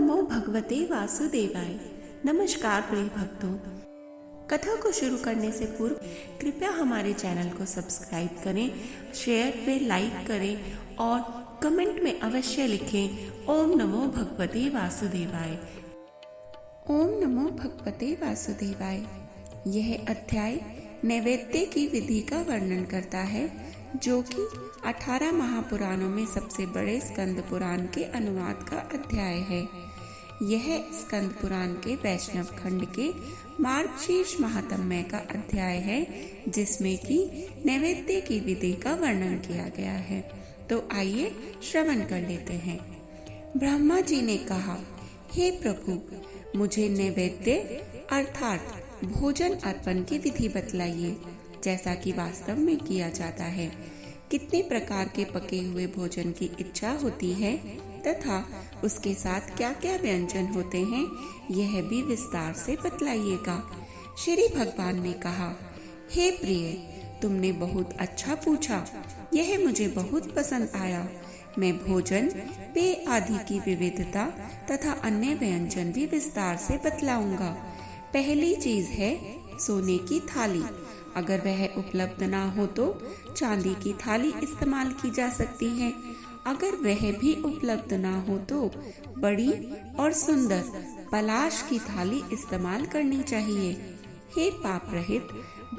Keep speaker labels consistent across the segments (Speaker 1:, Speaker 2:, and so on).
Speaker 1: नमो भगवते वासुदेवाय। नमस्कार प्रिय भक्तों, कथा को शुरू करने से पूर्व कृपया हमारे चैनल को सब्सक्राइब करें, शेयर पे लाइक करें और कमेंट में अवश्य लिखें ओम नमो भगवते वासुदेवाय। ओम नमो भगवते वासुदेवाय। यह अध्याय नैवेद्य की विधि का वर्णन करता है, जो कि 18 महापुराणों में सबसे बड़े स्कंद पुराण के अनुवाद का अध्याय है। यह स्कंद पुराण के वैष्णव खंड के मार्गशीर्ष महात्म्य का अध्याय है, जिसमें कि नैवेद्य की विधि का वर्णन किया गया है। तो आइए श्रवण कर लेते हैं। ब्रह्मा जी ने कहा, हे प्रभु, मुझे नैवेद्य अर्थात भोजन अर्पण की विधि बतलाइए, जैसा कि वास्तव में किया जाता है। कितने प्रकार के पके हुए भोजन की इच्छा होती है तथा उसके साथ क्या क्या व्यंजन होते हैं, यह भी विस्तार से बतलाइएगा। श्री भगवान ने कहा, हे प्रिय, तुमने बहुत अच्छा पूछा। यह मुझे बहुत पसंद आया। मैं भोजन, पेय आदि की विविधता तथा अन्य व्यंजन भी विस्तार से बतलाऊंगा। पहली चीज है सोने की थाली। अगर वह उपलब्ध ना हो तो चांदी की थाली इस्तेमाल की जा सकती है। अगर वह भी उपलब्ध ना हो तो बड़ी और सुंदर पलाश की थाली इस्तेमाल करनी चाहिए। हे पाप रहित,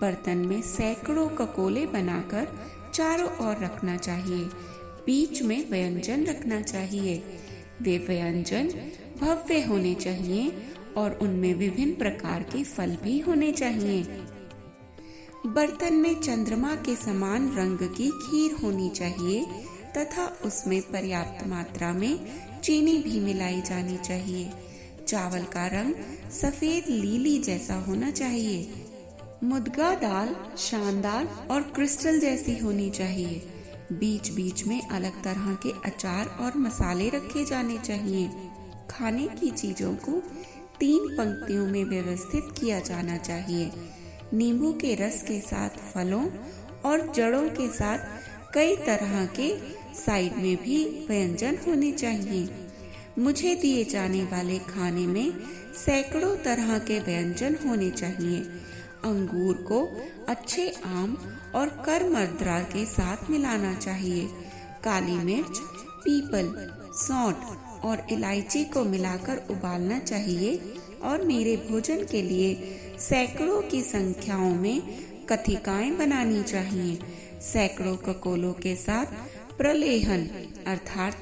Speaker 1: बर्तन में सैकड़ों ककोले बनाकर चारों ओर रखना चाहिए। बीच में व्यंजन रखना चाहिए। वे व्यंजन भव्य होने चाहिए और उनमें विभिन्न प्रकार के फल भी होने चाहिए। बर्तन में चंद्रमा के समान रंग की खीर होनी चाहिए तथा उसमें पर्याप्त मात्रा में चीनी भी मिलाई जानी चाहिए। चावल का रंग सफेद लीली जैसा होना चाहिए। मुद्गा दाल शानदार और क्रिस्टल जैसी होनी चाहिए। बीच बीच में अलग तरह के अचार और मसाले रखे जाने चाहिए। खाने की चीजों को 3 पंक्तियों में व्यवस्थित किया जाना चाहिए। नींबू के रस के साथ फलों और जड़ों के साथ कई तरह के साइड में भी व्यंजन होने चाहिए। मुझे दिए जाने वाले खाने में सैकड़ों तरह के व्यंजन होने चाहिए। अंगूर को अच्छे आम और करमर्द्रा के साथ मिलाना चाहिए। काली मिर्च, पीपल, सौंठ और इलायची को मिलाकर उबालना चाहिए और मेरे भोजन के लिए सैकड़ों की संख्याओं में कथिकाएं बनानी चाहिए। सैकड़ों ककोलों के साथ प्रलेहन अर्थात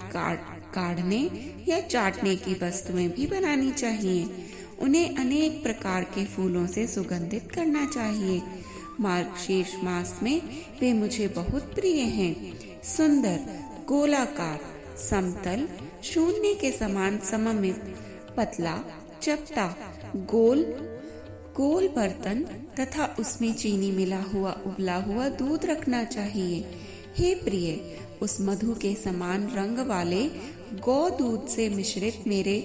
Speaker 1: काढ़ने या चाटने की वस्तुएं भी बनानी चाहिए। उन्हें अनेक प्रकार के फूलों से सुगंधित करना चाहिए। मार्गशीर्ष मास में वे मुझे बहुत प्रिय हैं। सुंदर, गोलाकार, समतल, शून्य के समान सममित, पतला, चपटा, गोल बर्तन तथा उसमें चीनी मिला हुआ उबला हुआ दूध रखना चाहिए। हे प्रिय, उस मधु के समान रंग वाले गौ दूध से मिश्रित मेरे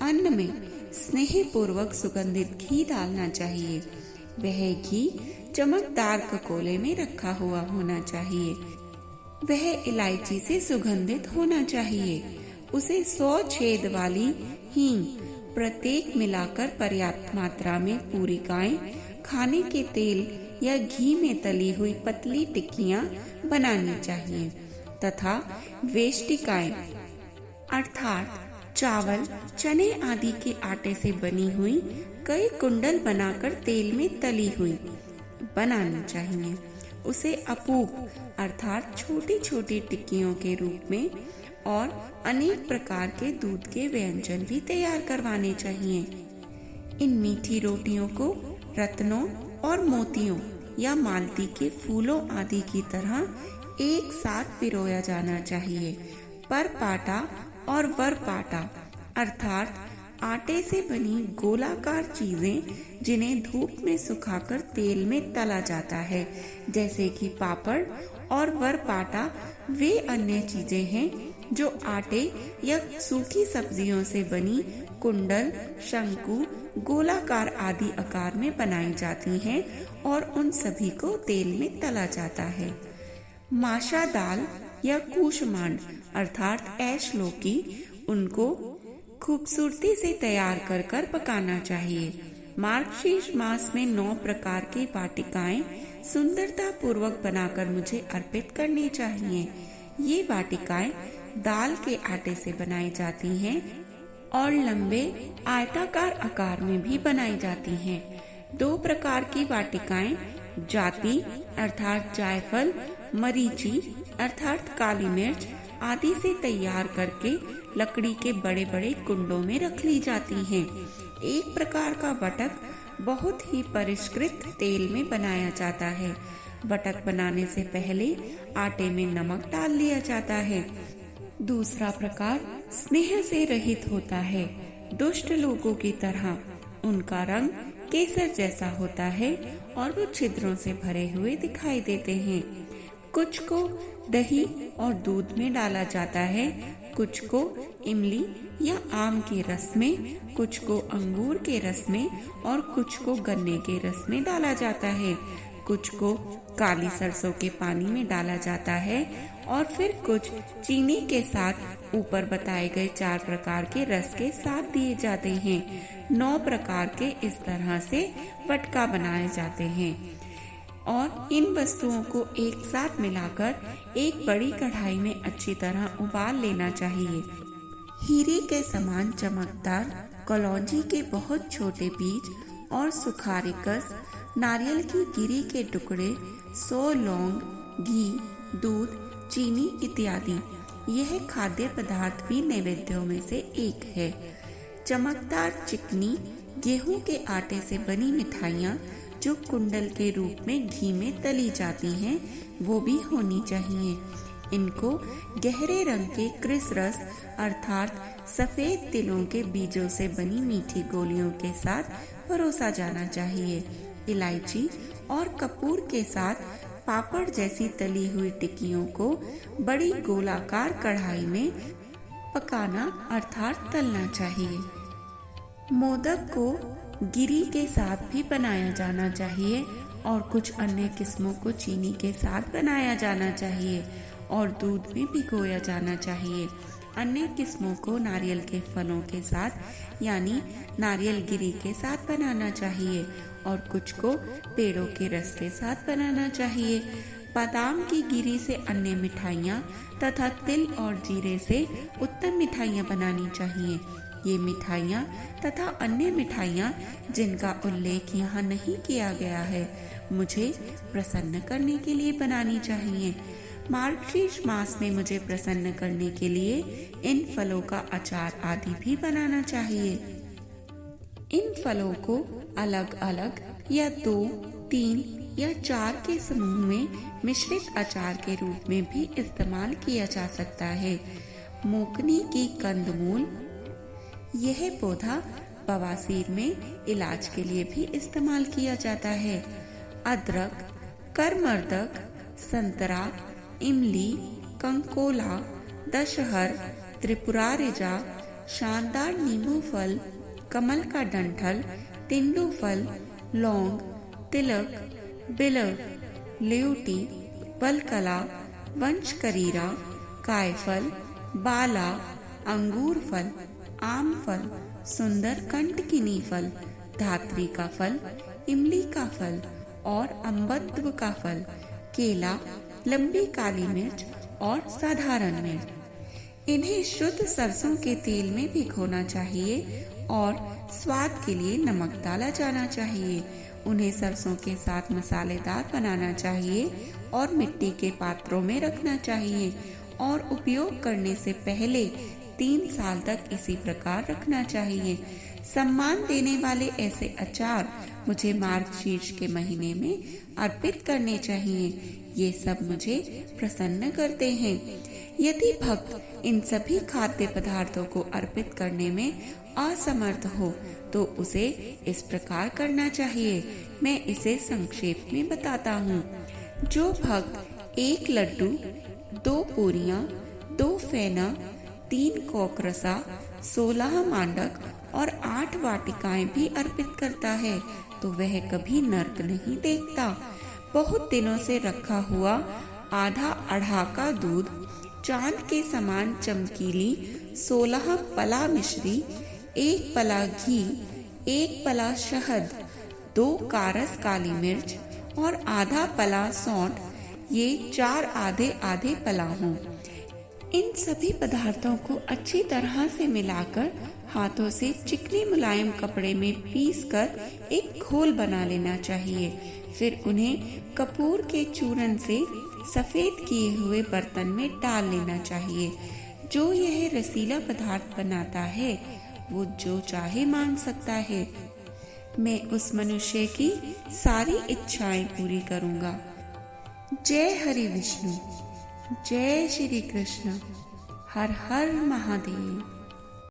Speaker 1: अन्न में स्नेह पूर्वक सुगंधित घी डालना चाहिए। वह घी चमकदार ककोले में रखा हुआ होना चाहिए। वह इलायची से सुगंधित होना चाहिए। उसे 100 छेद वाली हींग प्रत्येक मिलाकर पर्याप्त मात्रा में पूरिकाएं, खाने के तेल या घी में तली हुई पतली टिक्कियां बनानी चाहिए तथा वेष्टिकाएं अर्थात चावल, चने आदि के आटे से बनी हुई कई कुंडल बनाकर तेल में तली हुई बनानी चाहिए। उसे अपूप अर्थात छोटी छोटी टिक्कियों के रूप में और अनेक प्रकार के दूध के व्यंजन भी तैयार करवाने चाहिए। इन मीठी रोटियों को रत्नों और मोतियों या मालती के फूलों आदि की तरह एक साथ पिरोया जाना चाहिए। पर पाटा और वर पाटा अर्थात आटे से बनी गोलाकार चीजें जिन्हें धूप में सुखाकर तेल में तला जाता है, जैसे कि पापड़ और वर पाटा, वे अन्य चीजें हैं जो आटे या सूखी सब्जियों से बनी कुंडल, शंकु, गोलाकार आदि आकार में बनाई जाती हैं और उन सभी को तेल में तला जाता है। माशा दाल या कूष्मांड अर्थात ऐश लौकी, उनको खूबसूरती से तैयार कर कर पकाना चाहिए। मार्गशीर्ष मास में 9 प्रकार की वाटिकाएं सुंदरता पूर्वक बनाकर मुझे अर्पित करनी चाहिए। ये वाटिकाएं दाल के आटे से बनाई जाती हैं और लंबे आयताकार आकार में भी बनाई जाती हैं। 2 प्रकार की वाटिकाएं जाति अर्थात जायफल, मरीची अर्थात काली मिर्च आदि से तैयार करके लकड़ी के बड़े बड़े कुंडों में रख ली जाती हैं। एक प्रकार का वटक बहुत ही परिष्कृत तेल में बनाया जाता है। वटक बनाने से पहले आटे में नमक डाल लिया जाता है। दूसरा प्रकार स्नेह से रहित होता है। दुष्ट लोगों की तरह उनका रंग केसर जैसा होता है और वो छिद्रों से भरे हुए दिखाई देते हैं। कुछ को दही और दूध में डाला जाता है, कुछ को इमली या आम के रस में, कुछ को अंगूर के रस में और कुछ को गन्ने के रस में डाला जाता है। कुछ को काली सरसों के पानी में डाला जाता है और फिर कुछ चीनी के साथ ऊपर बताए गए 4 प्रकार के रस के साथ दिए जाते हैं। 9 प्रकार के इस तरह से वटका बनाए जाते हैं और इन वस्तुओं को एक साथ मिलाकर एक बड़ी कढ़ाई में अच्छी तरह उबाल लेना चाहिए। हीरे के समान चमकदार कलौंजी के बहुत छोटे बीज और सुखारिकस, नारियल की गिरी के टुकड़े, 100 लौंग, घी, दूध, चीनी इत्यादि यह खाद्य पदार्थ भी नैवेद्यों में से एक है। चमकदार चिकनी गेहूं के आटे से बनी मिठाइयाँ जो कुंडल के रूप में घी में तली जाती हैं वो भी होनी चाहिए। इनको गहरे रंग के क्रिसरस अर्थात सफेद तिलों के बीजों से बनी मीठी गोलियों के साथ परोसा जाना चाहिए। इलायची और कपूर के साथ पापड़ जैसी तली हुई टिक्कियों को बड़ी गोलाकार कढ़ाई में पकाना अर्थात तलना चाहिए। मोदक को गिरी के साथ भी बनाया जाना चाहिए और कुछ अन्य किस्मों को चीनी के साथ बनाया जाना चाहिए और दूध में भिगोया जाना चाहिए। अन्य किस्मों को नारियल के फलों के साथ यानी नारियल गिरी के साथ बनाना चाहिए और कुछ को पेड़ों के रस के साथ बनाना चाहिए। बादाम की गिरी से अन्य मिठाइयाँ तथा तिल और जीरे से उत्तम मिठाइयाँ बनानी चाहिए। ये मिठाइयाँ तथा अन्य मिठाइयाँ जिनका उल्लेख यहाँ नहीं किया गया है मुझे प्रसन्न करने के लिए बनानी चाहिए। मार्गशीर्ष मास में मुझे प्रसन्न करने के लिए इन फलों का अचार आदि भी बनाना चाहिए। इन फलों को अलग अलग या 2, 3 या 4 के समूह में मिश्रित अचार के रूप में भी इस्तेमाल किया जा सकता है। मोकनी की कंदमूल, यह पौधा बवासीर में इलाज के लिए भी इस्तेमाल किया जाता है। अदरक, करमर्दक, संतरा, इमली, कंकोला, दशहर, त्रिपुरारिजा, शानदार नींबू फल, कमल का डंठल, तिंडू फल, लौंग, तिलक, बिलक, लेउटी, बलकला, वंशकरीरा, कायफल, बाला, अंगूर फल, आम फल, सुंदर कंटकिनी फल, धात्री का फल, इमली का फल और अम्बत्व का फल, केला, लंबी काली मिर्च और साधारण मिर्च। इन्हें शुद्ध सरसों के तेल में भिगोना चाहिए और स्वाद के लिए नमक डाला जाना चाहिए। उन्हें सरसों के साथ मसालेदार बनाना चाहिए और मिट्टी के पात्रों में रखना चाहिए और उपयोग करने से पहले 3 साल तक इसी प्रकार रखना चाहिए। सम्मान देने वाले ऐसे अचार मुझे मार्गशीर्ष के महीने में अर्पित करने चाहिए। ये सब मुझे प्रसन्न करते हैं। यदि भक्त इन सभी खाद्य पदार्थों को अर्पित करने में असमर्थ हो तो उसे इस प्रकार करना चाहिए। मैं इसे संक्षेप में बताता हूँ। जो भक्त 1 लड्डू, 2 पूरियाँ, 2 फेना, 3 कोकरसा, 16 मांडक और 8 वाटिकाएं भी अर्पित करता है तो वह कभी नर्क नहीं देखता। बहुत दिनों से रखा हुआ आधा अढ़ा का दूध, चांद के समान चमकीली 16 पला मिश्री, 1 पला घी, 1 पला शहद, 2 कारस काली मिर्च और आधा पला सौंठ, ये 4 आधे आधे पला हों। इन सभी पदार्थों को अच्छी तरह से मिलाकर हाथों से चिकनी मुलायम कपड़े में पीसकर एक घोल बना लेना चाहिए। फिर उन्हें कपूर के चूर्ण से सफेद किए हुए बर्तन में डाल लेना चाहिए। जो यह रसीला पदार्थ बनाता है वो जो चाहे मांग सकता है। मैं उस मनुष्य की सारी इच्छाएं पूरी करूंगा। जय हरि विष्णु, जय श्री कृष्ण, हर हर महादेव।